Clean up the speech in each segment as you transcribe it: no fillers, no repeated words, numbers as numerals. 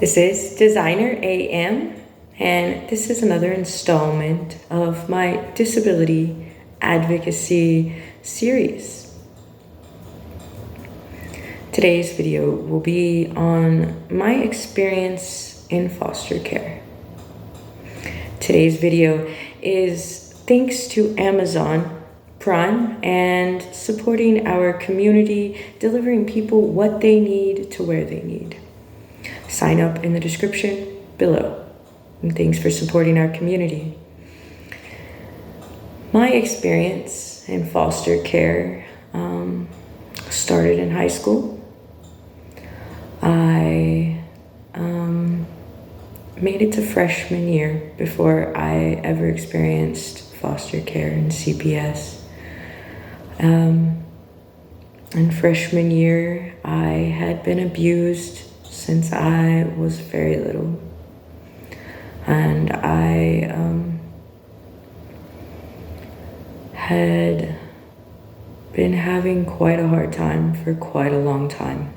This is Designer AM, and this is another installment of my disability advocacy series. Today's video will be on my experience in foster care. Today's video is thanks to Amazon Prime and supporting our community, delivering people what they need to where they need. Sign up in the description below. And thanks for supporting our community. My experience in foster care started in high school. I made it to freshman year before I ever experienced foster care and CPS. In freshman year, I had been abused since I was very little, and I had been having quite a hard time for quite a long time.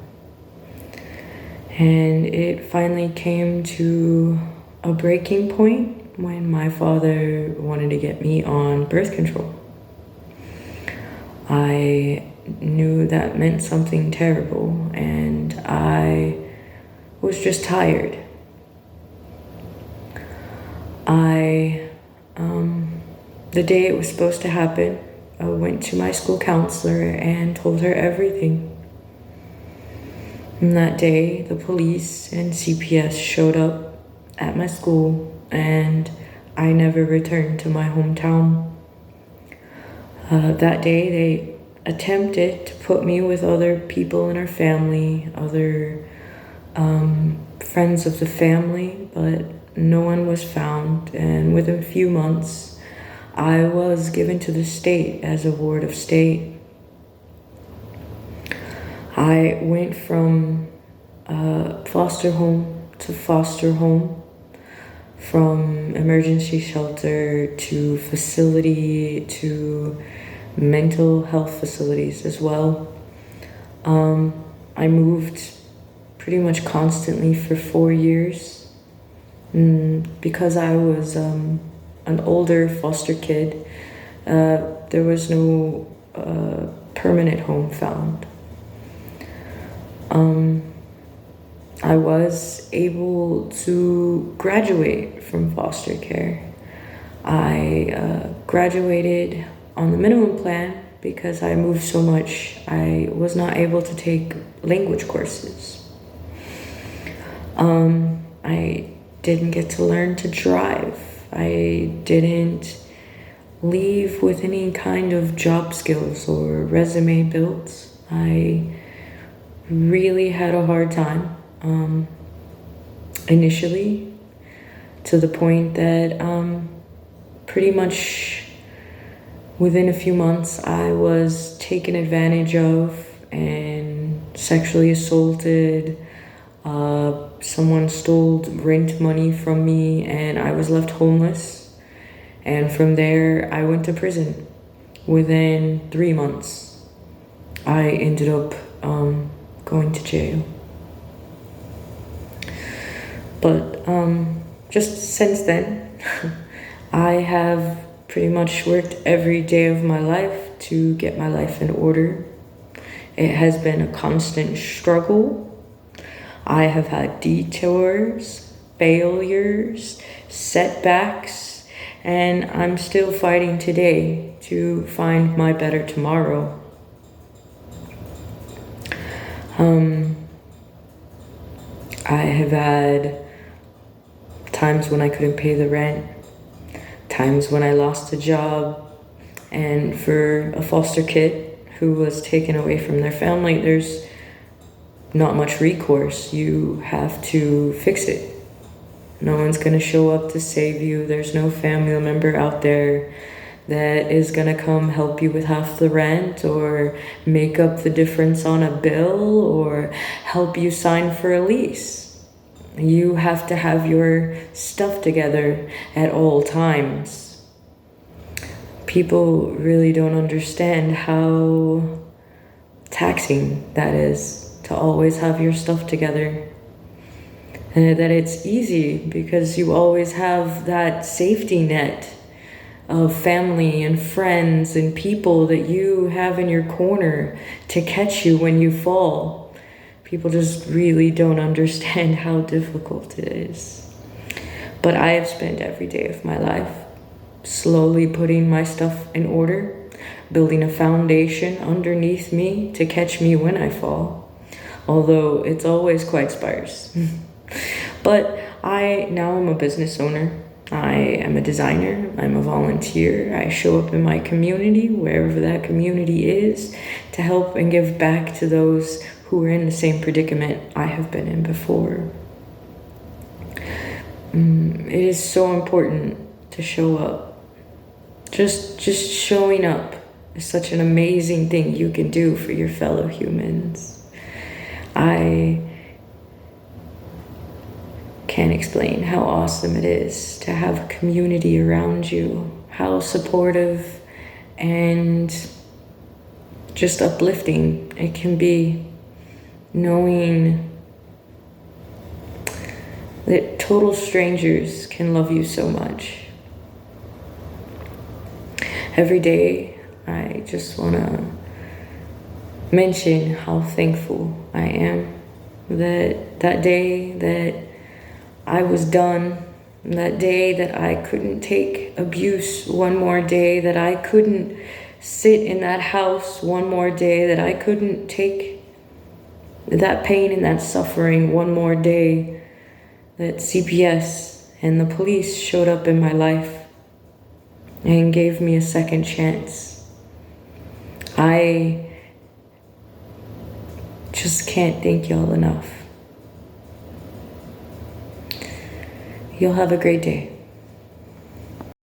And it finally came to a breaking point when my father wanted to get me on birth control. I knew that meant something terrible, and I was just tired. The day it was supposed to happen, I went to my school counselor and told her everything. And that day, the police and CPS showed up at my school, and I never returned to my hometown. That day, they attempted to put me with other people in our family, other friends of the family, but no one was found. And within a few months, I was given to the state as a ward of state. I went from foster home to foster home, from emergency shelter to facility to mental health facilities as well. I moved pretty much constantly for 4 years. Because I was an older foster kid, there was no permanent home found. I was able to graduate from foster care. I graduated on the minimum plan because I moved so much. I was not able to take language courses. I didn't get to learn to drive. I didn't leave with any kind of job skills or resume built. I really had a hard time initially, to the point that pretty much within a few months I was taken advantage of and sexually assaulted. Someone stole rent money from me, and I was left homeless. And from there, I went to prison. Within 3 months, I ended up going to jail. But just since then, I have pretty much worked every day of my life to get my life in order. It has been a constant struggle. I have had detours, failures, setbacks, and I'm still fighting today to find my better tomorrow. I have had times when I couldn't pay the rent, times when I lost a job, and for a foster kid who was taken away from their family, there's not much recourse. You have to fix it. No one's gonna show up to save you. There's no family member out there that is gonna come help you with half the rent or make up the difference on a bill or help you sign for a lease. You have to have your stuff together at all times. People really don't understand how taxing that is, to always have your stuff together. that it's easy because you always have that safety net of family and friends and people that you have in your corner to catch you when you fall. People just really don't understand how difficult it is. But I have spent every day of my life slowly putting my stuff in order, building a foundation underneath me to catch me when I fall, although it's always quite sparse. But now I'm a business owner. I am a designer. I'm a volunteer. I show up in my community, wherever that community is, to help and give back to those who are in the same predicament I have been in before. It is so important to show up. Just showing up is such an amazing thing you can do for your fellow humans. I can't explain how awesome it is to have a community around you, how supportive and just uplifting it can be, knowing that total strangers can love you so much. Every day, I just want to mention how thankful I am that day that I was done, that day that I couldn't take abuse one more day, that I couldn't sit in that house one more day, that I couldn't take that pain and that suffering one more day, that CPS and the police showed up in my life and gave me a second chance. I just can't thank y'all enough. You'll have a great day.